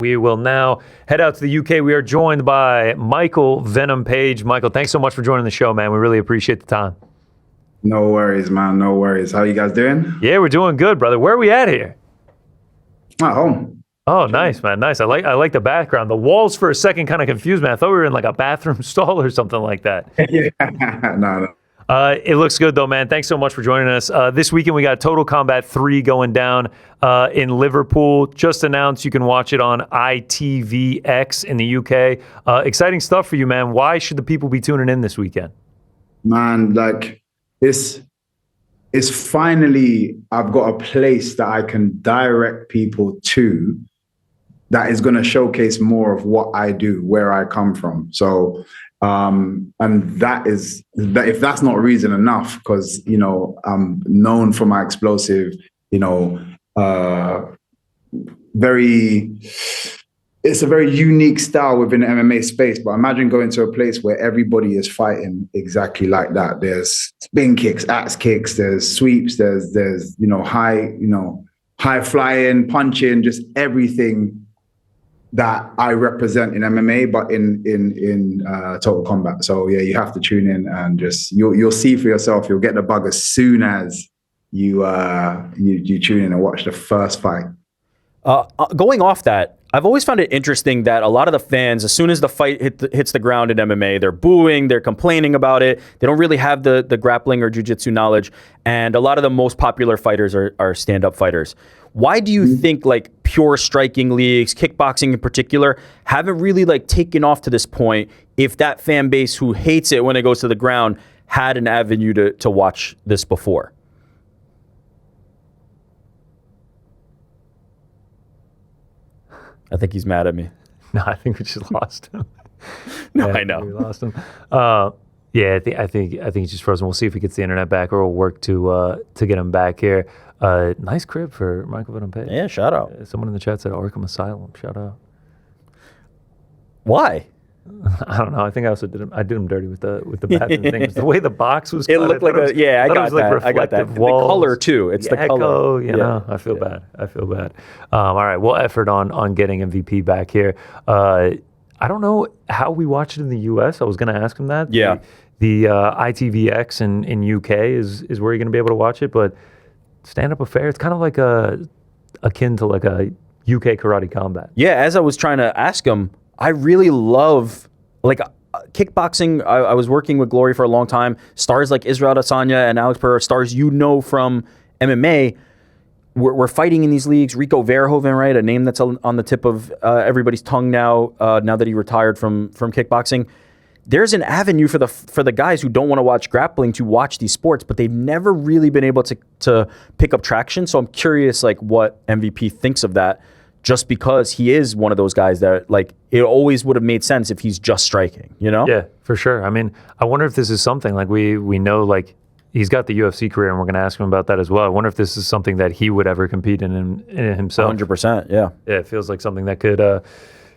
We will now head out to the UK. We are joined by Michael Venom Page. Michael, thanks so much for joining the show, man. We really appreciate the time. No worries, man. No worries. How you guys doing? Yeah, we're doing good, brother. Where are we at here? At home. Oh, nice, man. Nice. I like the background. The walls for a second kind of confused me. I thought we were in like a bathroom stall or something like that. Yeah. No. It looks good, though, man. Thanks so much for joining us. This weekend, we got Total Combat 3 going down in Liverpool. Just announced you can watch it on ITVX in the UK. Exciting stuff for you, man. Why should the people be tuning in this weekend? Man, like, it's finally, I've got a place that I can direct people to that is going to showcase more of what I do, where I come from. So, and that is that. If that's not reason enough, because I'm known for my explosive, it's a very unique style within the MMA space. But imagine going to a place where everybody is fighting exactly like that. There's spin kicks, axe kicks, there's sweeps, there's high flying, punching, just everything that I represent in MMA, but in Total Combat. So yeah, you have to tune in and just you'll see for yourself. You'll get the bug as soon as you tune in and watch the first fight. Going off that, I've always found it interesting that a lot of the fans, as soon as the fight hits the ground in MMA, they're booing, they're complaining about it. They don't really have the grappling or jiu-jitsu knowledge. And a lot of the most popular fighters are stand-up fighters. Why do you think like pure striking leagues, kickboxing in particular, haven't really like taken off to this point if that fan base who hates it when it goes to the ground had an avenue to watch this before? I think he's mad at me. No, I think we just lost him. No, I know. We lost him. Yeah, I think he's just frozen. We'll see if he gets the internet back, or we'll work to get him back here. Nice crib for Michael Venom Page. Yeah, shout out. Someone in the chat said Arkham Asylum. Shout out. Why? I don't know. I think I also did him dirty with the bathroom thing. It was the way the box was. It looked like I got that. Like I got that. The walls. color too. It's the color. You know, I feel bad. All right, we'll effort on getting MVP back here. I don't know how we watch it in the US. I was going to ask him that. Yeah. The ITVX in UK is where you're going to be able to watch it, but stand-up affair, it's kind of like akin to like a UK karate combat. Yeah, as I was trying to ask him, I really love like kickboxing. I was working with Glory for a long time. Stars like Israel Adesanya and Alex Pereira, stars from MMA, we're fighting in these leagues. Rico Verhoeven, right? A name that's on the tip of everybody's tongue now that he retired from kickboxing. There's an avenue for the guys who don't want to watch grappling to watch these sports, but they've never really been able to pick up traction. So I'm curious, like, what MVP thinks of that, just because he is one of those guys that, like, it always would have made sense if he's just striking, you know? Yeah, for sure. I mean, I wonder if this is something like we know, like, he's got the UFC career, and we're going to ask him about that as well. I wonder if this is something that he would ever compete in himself. 100%, yeah. Yeah, it feels like something that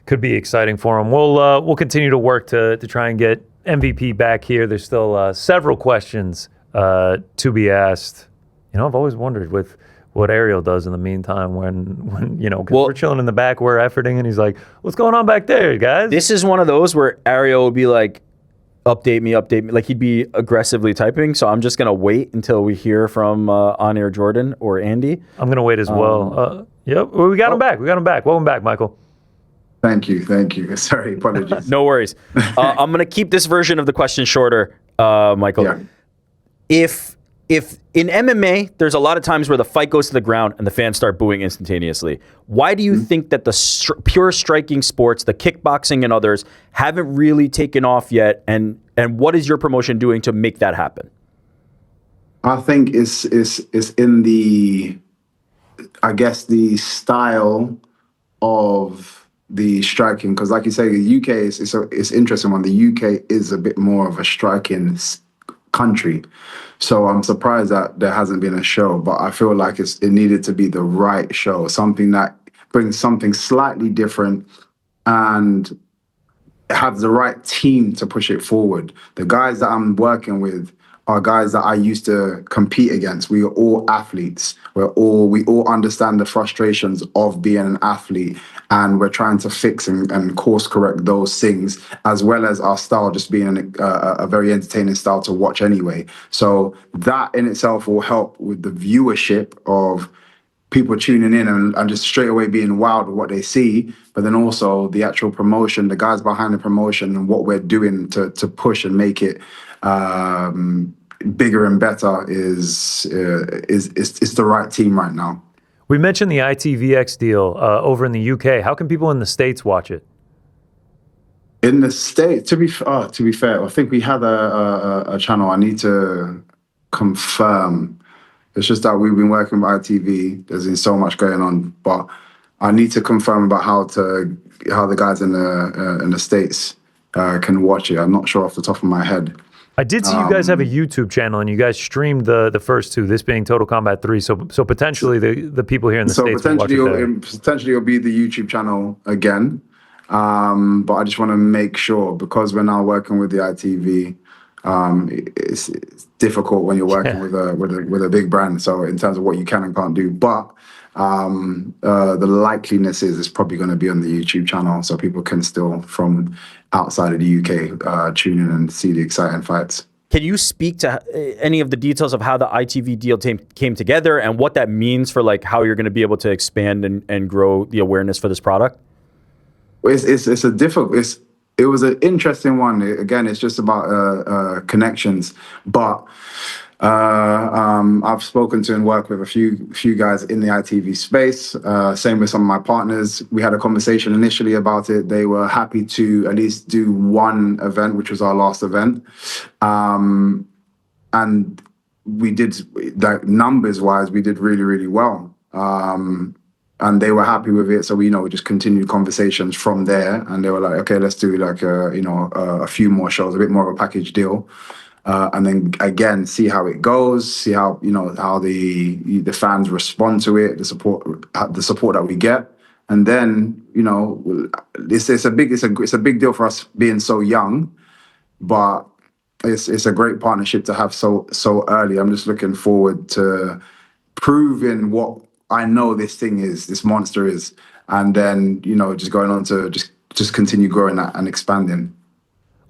could be exciting for him. We'll continue to work to try and get MVP back here. There's still several questions to be asked. You know, I've always wondered with what Ariel does in the meantime when cause we're chilling in the back, we're efforting, and he's like, "What's going on back there, guys?" This is one of those where Ariel would be like, update me. Like, he'd be aggressively typing. So I'm just going to wait until we hear from On-Air Jordan or Andy. I'm going to wait as well. Yep, we got him back. Welcome back, Michael. Thank you. Sorry, apologies. No worries. I'm going to keep this version of the question shorter, Michael. Yeah. If in MMA, there's a lot of times where the fight goes to the ground and the fans start booing instantaneously. Why do you think that the pure striking sports, the kickboxing and others, haven't really taken off yet? And what is your promotion doing to make that happen? I think it's in the style of the striking, because like you say, the UK it's interesting one. The UK is a bit more of a striking country, so I'm surprised that there hasn't been a show. But I feel like it needed to be the right show, something that brings something slightly different and have the right team to push it forward. The guys that I'm working with are guys that I used to compete against. We are all athletes. We all understand the frustrations of being an athlete, and we're trying to fix and course correct those things, as well as our style just being a very entertaining style to watch anyway. So that in itself will help with the viewership of people tuning in and just straight away being wowed with what they see, but then also the actual promotion, the guys behind the promotion, and what we're doing to push and make it bigger and better is the right team right now. We mentioned the ITVX deal over in the UK. How can people in the States watch it? In the States, to be fair, I think we had a channel. I need to confirm. It's just that we've been working with ITV. There's been so much going on, but I need to confirm about how the guys in the States can watch it. I'm not sure off the top of my head. I did see you guys have a YouTube channel, and you guys streamed the first two. This being Total Combat 3. So potentially the people here in the States will watch it there. Potentially it'll be the YouTube channel again, but I just want to make sure, because we're now working with the ITV. It's difficult when you're working with a big brand. So in terms of what you can and can't do, but the likeliness is it's probably going to be on the YouTube channel, so people can still from outside of the UK tune in and see the exciting fights. Can you speak to any of the details of how the ITV deal came together and what that means for like how you're going to be able to expand and grow the awareness for this product? It was an interesting one. Again, it's just about connections. But I've spoken to and worked with a few guys in the ITV space. Same with some of my partners. We had a conversation initially about it. They were happy to at least do one event, which was our last event. And we did, like, numbers-wise, we did really, really well. And they were happy with it, so we just continued conversations from there. And they were like, "Okay, let's do like a few more shows, a bit more of a package deal, and then again see how it goes, see how how the fans respond to it, the support that we get, and then it's a big deal for us being so young, but it's a great partnership to have so early. I'm just looking forward to proving what I know this monster is, and then just going on to just continue growing that and expanding.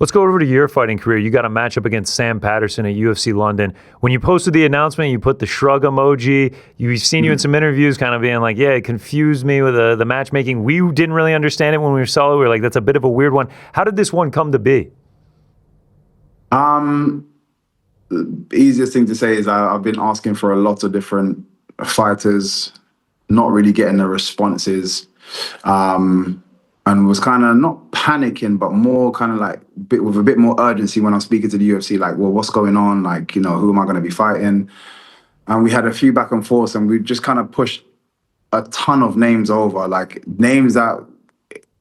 Let's go over to your fighting career. You got a matchup against Sam Patterson at UFC London. When you posted the announcement, you put the shrug emoji. We've seen you in some interviews kind of being like, yeah, it confused me with the matchmaking. We didn't really understand it when we saw it. We were like, that's a bit of a weird one. How did this one come to be? The easiest thing to say is I've been asking for a lot of different fighters, not really getting the responses, and was kind of not panicking, but more kind of like with a bit more urgency when I'm speaking to the UFC, like, well, what's going on? Like, who am I going to be fighting? And we had a few back and forth, and we just kind of pushed a ton of names over, like names that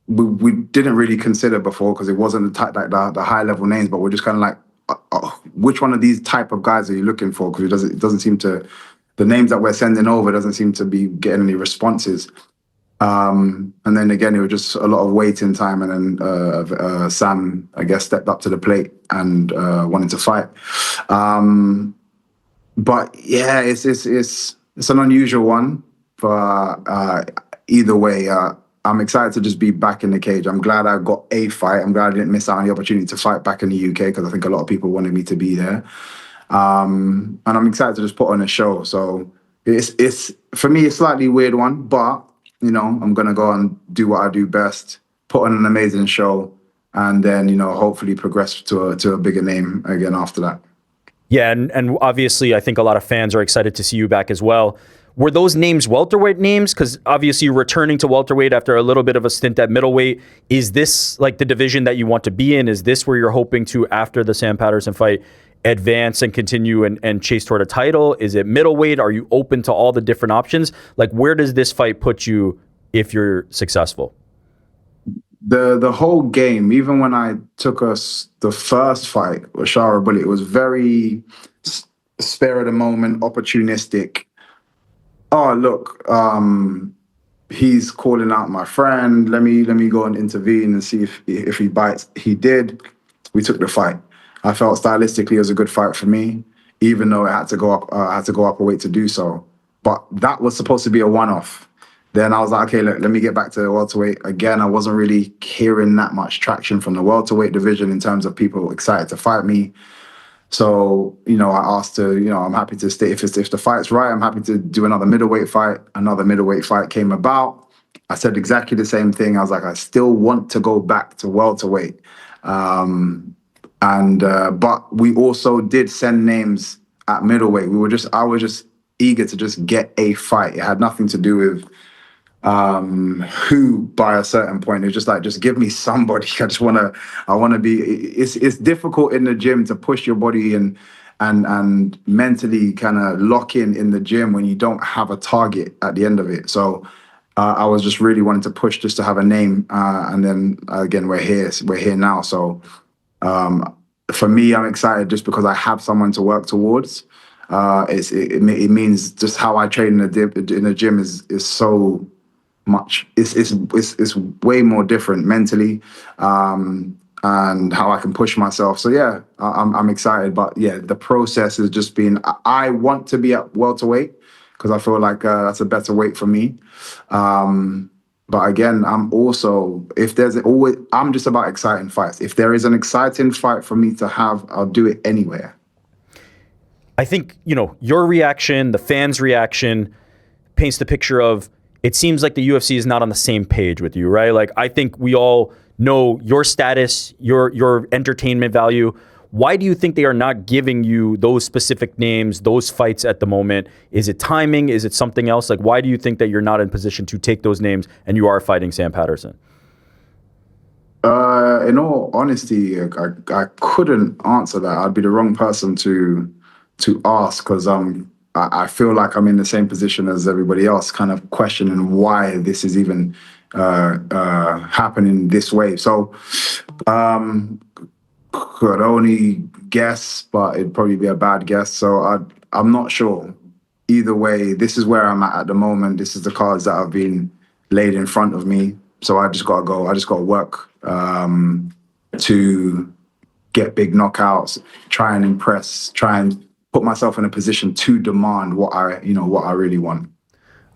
we didn't really consider before, because it wasn't the high level names, but we're just kind of like, which one of these type of guys are you looking for? Because it doesn't seem to, the names that we're sending over doesn't seem to be getting any responses. And then again, it was just a lot of waiting time, and then Sam, I guess, stepped up to the plate and wanted to fight. But yeah, it's an unusual one, but either way, I'm excited to just be back in the cage. I'm glad I got a fight. I'm glad I didn't miss out on the opportunity to fight back in the UK, because I think a lot of people wanted me to be there. And I'm excited to just put on a show. So it's for me a slightly weird one, but I'm gonna go and do what I do best, put on an amazing show, and then hopefully progress to a bigger name again after that. Yeah, and obviously I think a lot of fans are excited to see you back as well. Were those names welterweight names? Because obviously you're returning to welterweight after a little bit of a stint at middleweight. Is this like the division that you want to be in? Is this where you're hoping to, after the Sam Patterson fight, advance and continue and chase toward a title? Is it middleweight? Are you open to all the different options? Like, where does this fight put you if you're successful? The whole game, even when I took us the first fight with Shara Bullet, it was very spare of the moment, opportunistic. Oh, look, he's calling out my friend. Let me go and intervene and see if he bites. He did. We took the fight. I felt stylistically it was a good fight for me, even though I had to go up. I had to go up a weight to do so. But that was supposed to be a one-off. Then I was like, okay, look, let me get back to the welterweight. Again, I wasn't really hearing that much traction from the welterweight division in terms of people excited to fight me. So, I asked to, I'm happy to stay. If the fight's right, I'm happy to do another middleweight fight. Another middleweight fight came about. I said exactly the same thing. I was like, I still want to go back to welterweight. But we also did send names at middleweight. I was just eager to just get a fight. It had nothing to do with who by a certain point. It's just like, just give me somebody. I want to be, it's difficult in the gym to push your body and mentally kind of lock in the gym when you don't have a target at the end of it. So I was just really wanting to push just to have a name. And then again, we're here now. So for me, I'm excited just because I have someone to work towards. It means just how I train in the gym is so much. It's way more different mentally, and how I can push myself. So yeah, I'm excited. But yeah, the process has just been. I want to be at welterweight because I feel like that's a better weight for me. But again, I'm just about exciting fights. If there is an exciting fight for me to have, I'll do it anywhere. I think, your reaction, the fans' reaction paints the picture of, it seems like the UFC is not on the same page with you, right? Like, I think we all know your status, your entertainment value. Why do you think they are not giving you those specific names, those fights at the moment? Is it timing? Is it something else? Like, why do you think that you're not in position to take those names and you are fighting Sam Patterson? In all honesty, I couldn't answer that. I'd be the wrong person to ask because I feel like I'm in the same position as everybody else, kind of questioning why this is even happening this way. So could only guess, but it'd probably be a bad guess. So I'm not sure. Either way, this is where I'm at the moment. This is the cards that have been laid in front of me. So I just gotta go. I just gotta work to get big knockouts, try and impress, try and put myself in a position to demand what I really want.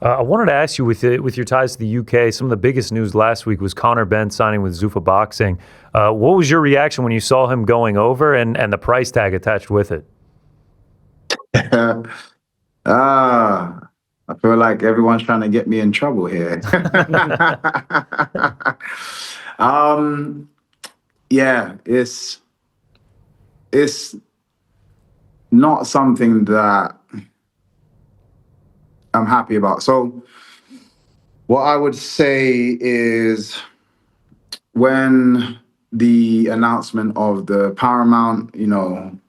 I wanted to ask you, with your ties to the UK, some of the biggest news last week was Conor Benn signing with Zuffa Boxing. What was your reaction when you saw him going over and the price tag attached with it? I feel like everyone's trying to get me in trouble here. Yeah, it's not something that I'm happy about. So what I would say is, when the announcement of the Paramount,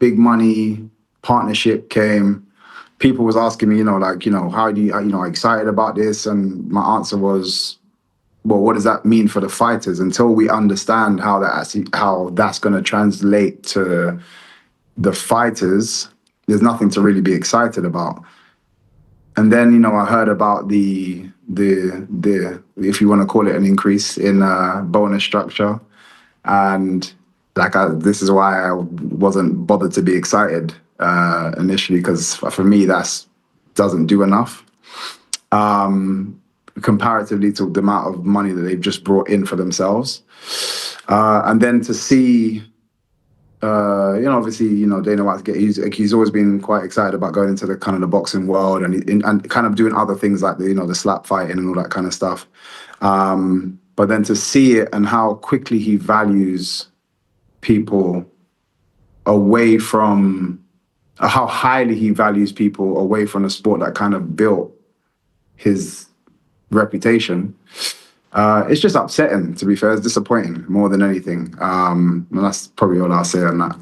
big money partnership came, people was asking me, how do you, excited about this? And my answer was, well, what does that mean for the fighters? Until we understand how that's going to translate to the fighters, there's nothing to really be excited about. And then, I heard about the if you want to call it an increase in bonus structure, and this is why I wasn't bothered to be excited initially, because for me that doesn't do enough comparatively to the amount of money that they've just brought in for themselves, and then to see. Obviously, Dana White, he's always been quite excited about going into the kind of the boxing world and kind of doing other things like the slap fighting and all that kind of stuff. But then to see it and how quickly he values people away from, how highly he values people away from the sport that kind of built his reputation. It's just upsetting, to be fair. It's disappointing more than anything. And that's probably all I'll say on that.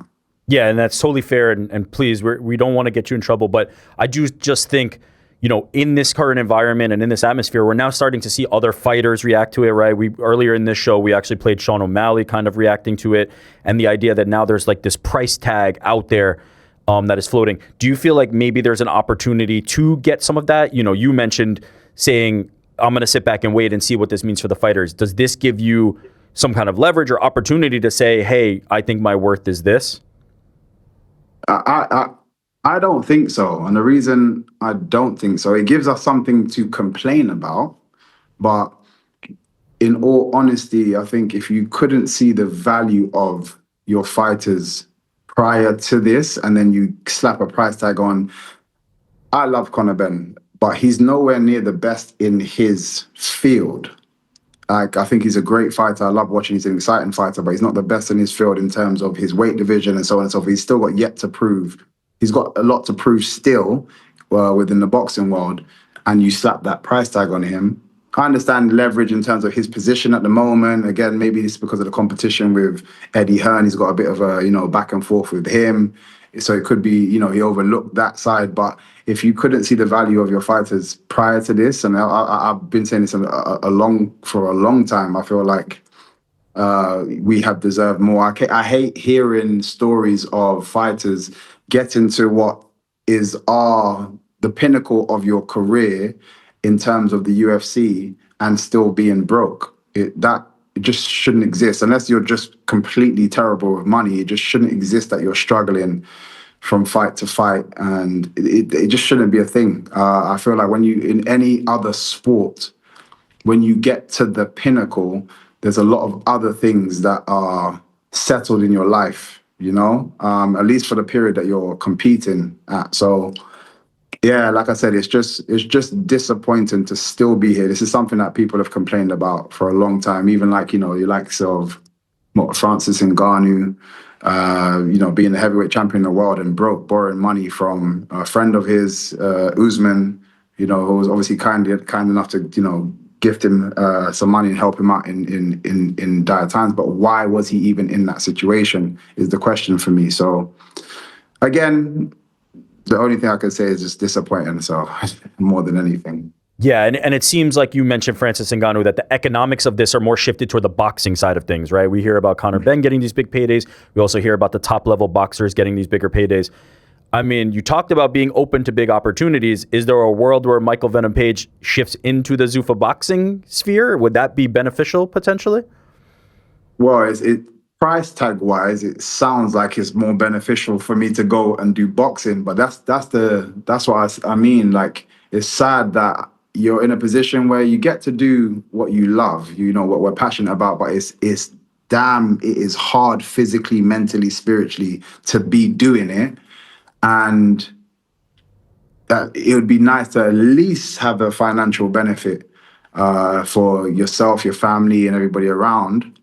Yeah, and that's totally fair. And please, we don't want to get you in trouble, but I do just think, in this current environment and in this atmosphere, we're now starting to see other fighters react to it, right? Earlier in this show, we actually played Sean O'Malley kind of reacting to it, and the idea that now there's like this price tag out there that is floating. Do you feel like maybe there's an opportunity to get some of that? You mentioned saying, I'm going to sit back and wait and see what this means for the fighters. Does this give you some kind of leverage or opportunity to say, hey, I think my worth is this? I, I don't think so. And the reason I don't think so, it gives us something to complain about. But in all honesty, I think if you couldn't see the value of your fighters prior to this, and then you slap a price tag on, I love Conor Benn, but he's nowhere near the best in his field. Like, I think he's a great fighter. I love watching. He's an exciting fighter, but he's not the best in his field in terms of his weight division and so on and so forth. He's still got yet to prove. He's got a lot to prove still within the boxing world. And you slap that price tag on him. I understand leverage in terms of his position at the moment. Again, maybe it's because of the competition with Eddie Hearn. He's got a bit of a, back and forth with him. So it could be, he overlooked that side. But if you couldn't see the value of your fighters prior to this, and I've been saying this for a long time, I feel like we have deserved more. I hate hearing stories of fighters getting to what is the pinnacle of your career in terms of the UFC and still being broke. It just shouldn't exist unless you're just completely terrible with money. It just shouldn't exist that you're struggling from fight to fight, and it just shouldn't be a thing. I feel like in any other sport, when you get to the pinnacle, there's a lot of other things that are settled in your life, at least for the period that you're competing at. So yeah, like I said, it's just disappointing to still be here. This is something that people have complained about for a long time. Even like, the likes of Francis Ngannou, being the heavyweight champion in the world and borrowing money from a friend of his, Usman, who was obviously kind enough to, gift him some money and help him out in dire times. But why was he even in that situation is the question for me. So again, the only thing I can say is just disappointing. So more than anything. Yeah, and it seems like you mentioned Francis Ngannou that the economics of this are more shifted toward the boxing side of things, right? We hear about Conor Benn getting these big paydays. We also hear about the top level boxers getting these bigger paydays. I mean, you talked about being open to big opportunities. Is there a world where Michael Venom Page shifts into the Zuffa boxing sphere? Would that be beneficial potentially? Well, price tag wise, it sounds like it's more beneficial for me to go and do boxing, but that's what I mean. Like, it's sad that you're in a position where you get to do what you love, what we're passionate about, but it is hard physically, mentally, spiritually to be doing it. And it would be nice to at least have a financial benefit for yourself, your family, and everybody around.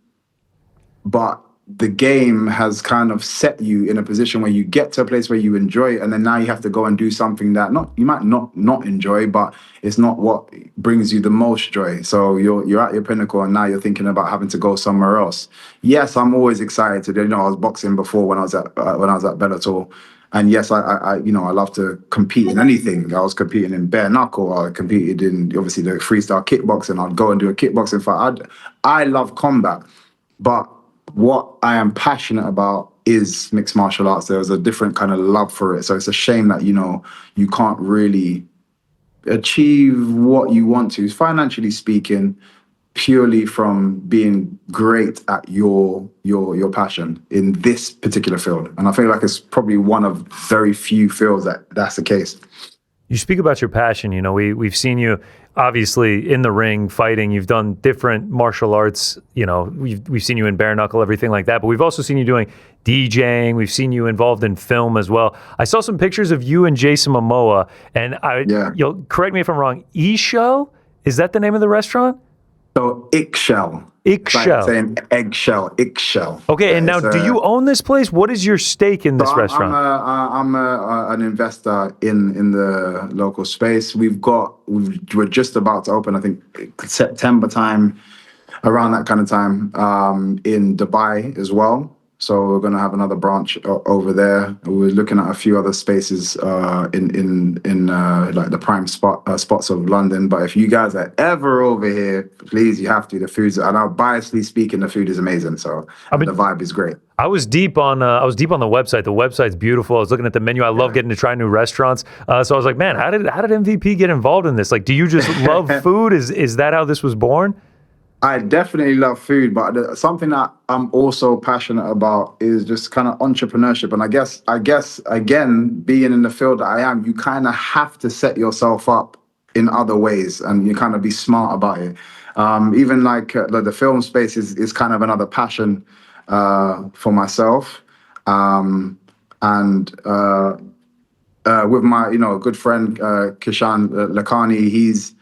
But the game has kind of set you in a position where you get to a place where you enjoy it, and then now you have to go and do something that you might not enjoy, but it's not what brings you the most joy. So you're at your pinnacle, and now you're thinking about having to go somewhere else. Yes, I'm always excited. I was boxing before when I was at Bellator, and yes, I love to compete in anything. I was competing in bare knuckle. I competed in obviously the freestyle kickboxing. I'd go and do a kickboxing fight. I love combat, but what I am passionate about is mixed martial arts. There's a different kind of love for it. So it's a shame that, you can't really achieve what you want to, financially speaking, purely from being great at your passion in this particular field. And I feel like it's probably one of very few fields that's the case. You speak about your passion. We've seen you obviously in the ring fighting. You've done different martial arts. We've seen you in bare knuckle, everything like that. But we've also seen you doing DJing. We've seen you involved in film as well. I saw some pictures of you and Jason Momoa. And correct me if I'm wrong. E-Show? Is that the name of the restaurant? So Eggshell. Eggshell. Like saying eggshell, Eggshell. Okay, and now do you own this place? What is your stake in this restaurant? I'm an investor in the local space. We're just about to open, I think, September time, around that kind of time, in Dubai as well. So we're going to have another branch over there. We're looking at a few other spaces in like the prime spots of London. But if you guys are ever over here, please, you have to. The food's, and I'm biasly speaking, the food is amazing. So the vibe is great. I was deep on the website. The website's beautiful. I was looking at the menu. I love getting to try new restaurants. So I was like, man, how did MVP get involved in this? Like, do you just love food? Is that how this was born? I definitely love food, but something that I'm also passionate about is just kind of entrepreneurship. And I guess again, being in the field that I am, you kind of have to set yourself up in other ways, and you kind of be smart about it. Even like the film space is kind of another passion for myself. And with my good friend Kishan Lakhani,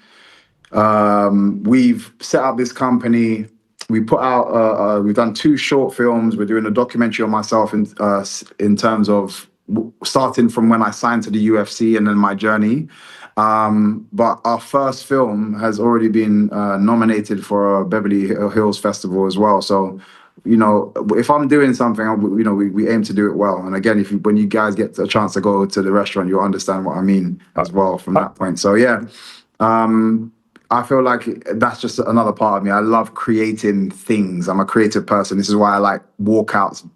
we've set up this company. We put out. We've done 2 short films. We're doing a documentary on myself in terms of starting from when I signed to the UFC and then my journey. But our first film has already been nominated for a Beverly Hills Festival as well. So, if I'm doing something, we aim to do it well. And again, when you guys get a chance to go to the restaurant, you'll understand what I mean as well from that point. So yeah. I feel like that's just another part of me. I love creating things. I'm a creative person. This is why I like walkouts.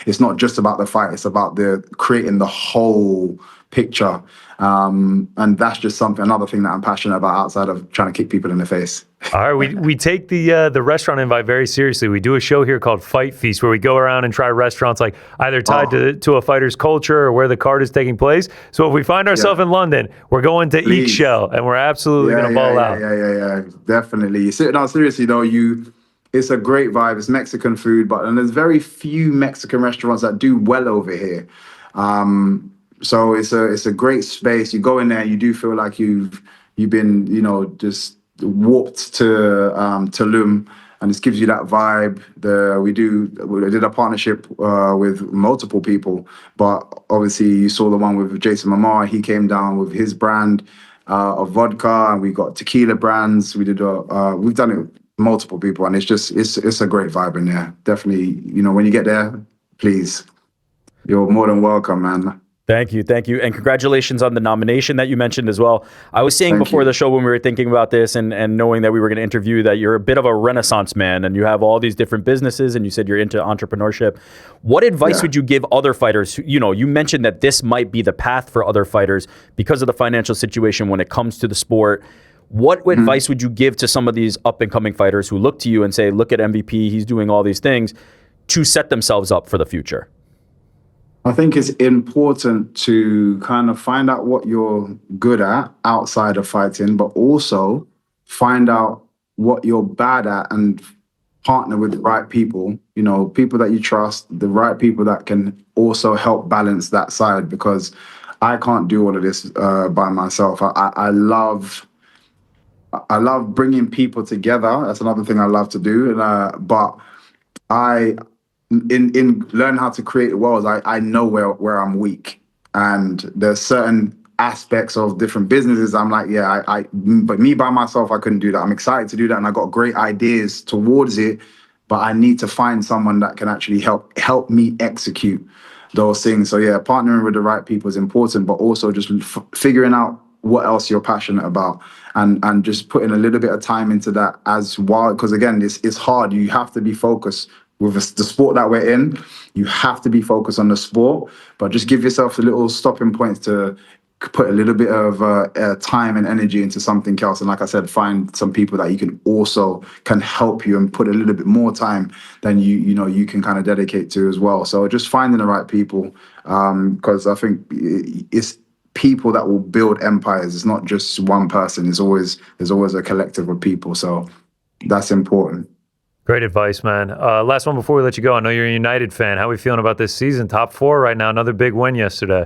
It's not just about the fight. It's about creating the whole picture. And that's just another thing that I'm passionate about outside of trying to kick people in the face. All right, we take the restaurant invite very seriously. We do a show here called Fight Feast where we go around and try restaurants like either tied to a fighter's culture or where the card is taking place. So if we find ourselves in London, we're going to Eek Shell and we're absolutely going to ball out. Yeah, definitely. No, seriously though, it's a great vibe. It's Mexican food, and there's very few Mexican restaurants that do well over here. So it's a great space. You go in there, you do feel like you've been just warped to Tulum, and this gives you that vibe. We did a partnership with multiple people, but obviously you saw the one with Jason Momoa. He came down with his brand of vodka, and we got tequila brands. We've done it with multiple people, and it's a great vibe in there. Definitely, when you get there, please, you're more than welcome, man. Thank you. And congratulations on the nomination that you mentioned as well. I was saying before the show when we were thinking about this and knowing that we were going to interview that you're a bit of a Renaissance man and you have all these different businesses and you said you're into entrepreneurship. What advice would you give other fighters? You mentioned that this might be the path for other fighters because of the financial situation when it comes to the sport. What advice would you give to some of these up and coming fighters who look to you and say, look at MVP, he's doing all these things to set themselves up for the future? I think it's important to kind of find out what you're good at outside of fighting, but also find out what you're bad at and partner with the right people, people that you trust, the right people that can also help balance that side, because I can't do all of this by myself. I love bringing people together. That's another thing I love to do. But in learning how to create worlds, I know where I'm weak, and there's certain aspects of different businesses I'm like, but me by myself, I couldn't do that. I'm excited to do that, and I got great ideas towards it, but I need to find someone that can actually help me execute those things. So yeah, partnering with the right people is important, but also just figuring out what else you're passionate about, and just putting a little bit of time into that as well, because again, it's hard. You have to be focused. With the sport that we're in, you have to be focused on the sport, but just give yourself a little stopping points to put a little bit of time and energy into something else. And like I said, find some people that you can help you and put a little bit more time than you can kind of dedicate to as well. So just finding the right people, because I think it's people that will build empires. It's not just one person. There's always a collective of people. So that's important. Great advice, man. Last one before we let you go. I know you're a United fan. How are we feeling about this season? Top 4 right now. Another big win yesterday.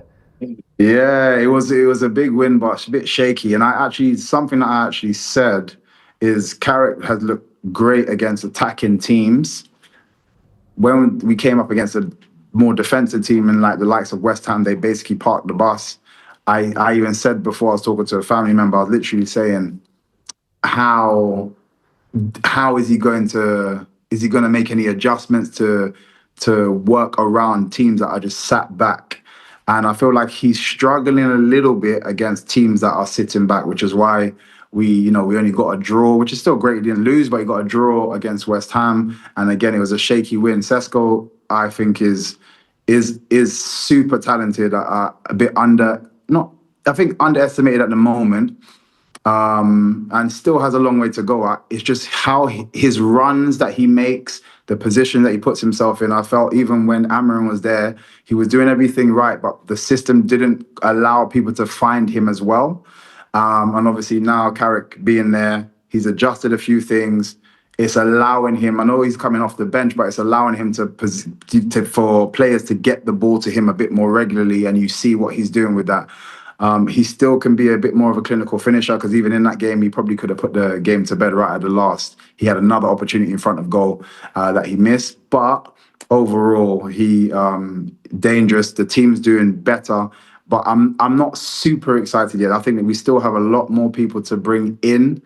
Yeah, it was a big win, but a bit shaky. And something that I actually said is Carrick has looked great against attacking teams. When we came up against a more defensive team and like the likes of West Ham, they basically parked the bus. I even said before, I was talking to a family member, I was literally saying, how is he going to make any adjustments to work around teams that are just sat back? And I feel like he's struggling a little bit against teams that are sitting back, which is why we only got a draw, which is still great. He didn't lose, but he got a draw against West Ham. And again, it was a shaky win. Sesko, I think, is super talented, a bit underestimated at the moment. and still has a long way to go. It's just how his runs that he makes, the position that he puts himself in. I felt even when Amarin was there, he was doing everything right, but the system didn't allow people to find him as well. And obviously now Carrick being there, he's adjusted a few things. It's allowing him, I know he's coming off the bench, but it's allowing him for players to get the ball to him a bit more regularly, and you see what he's doing with that. He still can be a bit more of a clinical finisher, because even in that game, he probably could have put the game to bed right at the last. He had another opportunity in front of goal that he missed. But overall, he dangerous. The team's doing better. But I'm not super excited yet. I think that we still have a lot more people to bring in.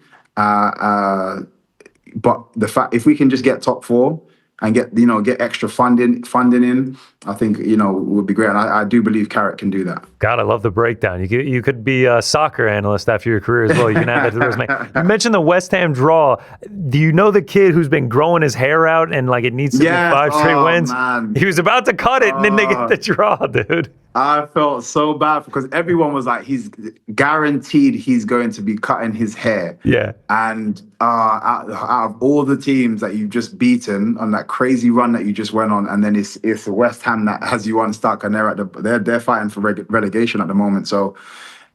But the fact, if we can just get top four and get extra funding in, I think would be great. And I do believe Carrick can do that. God, I love the breakdown. You could be a soccer analyst after your career as well. You can add that to the resume. You mentioned the West Ham draw. Do you know the kid who's been growing his hair out and it needs to be 5 straight wins? Man. He was about to cut it, and then they get the draw, dude. I felt so bad because everyone was like, he's guaranteed he's going to be cutting his hair. Yeah. And out of all the teams that you've just beaten on that crazy run that you just went on, and then it's West Ham that has you unstuck, and they're fighting for relegation at the moment. So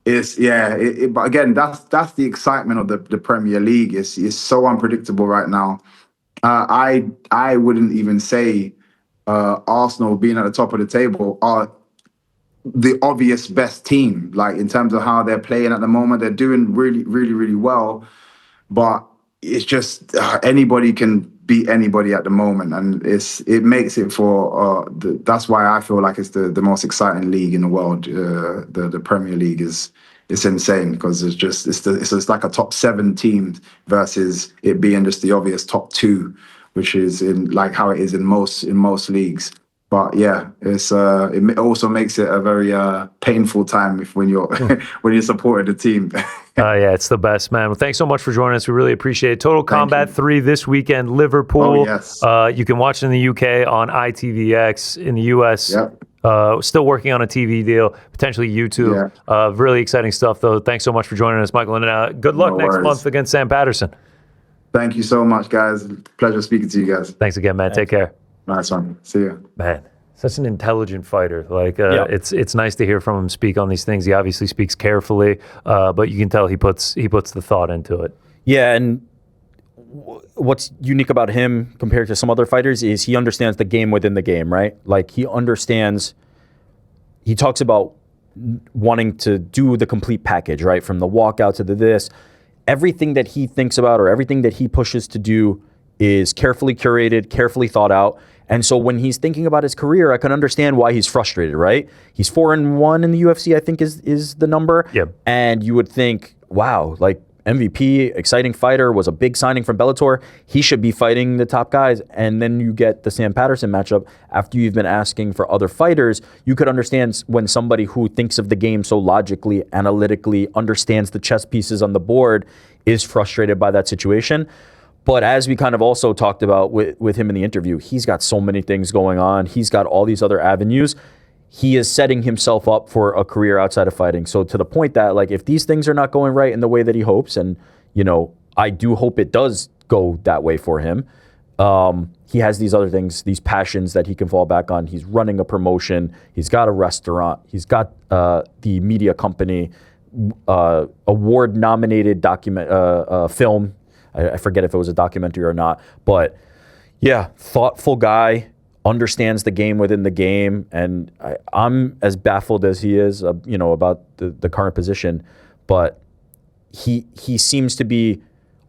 but again, that's the excitement of the Premier League. It's so unpredictable right now. I wouldn't even say Arsenal being at the top of the table are the obvious best team, in terms of how they're playing at the moment. They're doing really, really, really well, but it's just anybody can beat anybody at the moment, and it makes it for that's why I feel like it's the most exciting league in the world. The Premier League it's insane, because it's just like a top 7 team versus it being just the obvious top 2, which is in how it is in most leagues. But yeah, it also makes it a very painful time when you're when you're supporting the team. Yeah, it's the best, man. Well, thanks so much for joining us. We really appreciate it. Total Combat 3 this weekend, Liverpool. Oh, yes. You can watch it in the UK on ITVX. In the US, still working on a TV deal, potentially YouTube. Yeah. Really exciting stuff, though. Thanks so much for joining us, Michael. And good luck next month against Sam Patterson. Thank you so much, guys. Pleasure speaking to you guys. Thanks again, man. Take care. Nice one. See you. Man, such an intelligent fighter. It's nice to hear from him speak on these things. He obviously speaks carefully, but you can tell he puts the thought into it. Yeah, and what's unique about him compared to some other fighters is he understands the game within the game, right? He talks about wanting to do the complete package, right? From the walkout to this. Everything that he thinks about or everything that he pushes to do is carefully curated, carefully thought out. And so when he's thinking about his career, I can understand why he's frustrated, right? He's 4-1 in the UFC, I think is the number. Yep. And you would think, wow, MVP, exciting fighter, was a big signing from Bellator. He should be fighting the top guys. And then you get the Sam Patterson matchup after you've been asking for other fighters. You could understand when somebody who thinks of the game so logically, analytically, understands the chess pieces on the board is frustrated by that situation. But as we kind of also talked about with him in the interview, he's got so many things going on. He's got all these other avenues. He is setting himself up for a career outside of fighting. So to the point that if these things are not going right in the way that he hopes, and I do hope it does go that way for him, he has these other things, these passions that he can fall back on. He's running a promotion. He's got a restaurant. He's got the media company, award-nominated film. I forget if it was a documentary or not, but yeah, thoughtful guy, understands the game within the game, and I'm as baffled as he is, about the current position, but he seems to be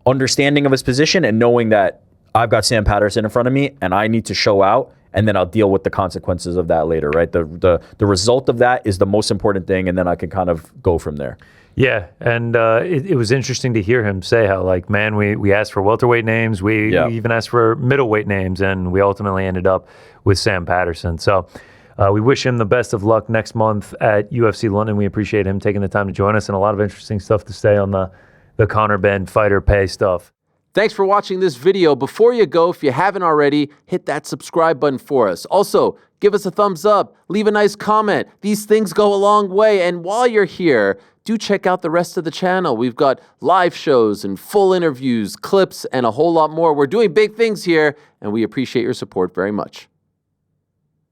understanding of his position and knowing that I've got Sam Patterson in front of me and I need to show out, and then I'll deal with the consequences of that later, right? The result of that is the most important thing, and then I can kind of go from there. Yeah, and it was interesting to hear him say how, we asked for welterweight names, we even asked for middleweight names, and we ultimately ended up with Sam Patterson. So we wish him the best of luck next month at UFC London. We appreciate him taking the time to join us, and a lot of interesting stuff to say on the Conor Benn fighter pay stuff. Thanks for watching this video. Before you go, if you haven't already, hit that subscribe button for us. Also, give us a thumbs up, leave a nice comment. These things go a long way. And while you're here, do check out the rest of the channel. We've got live shows and full interviews, clips, and a whole lot more. We're doing big things here, and we appreciate your support very much.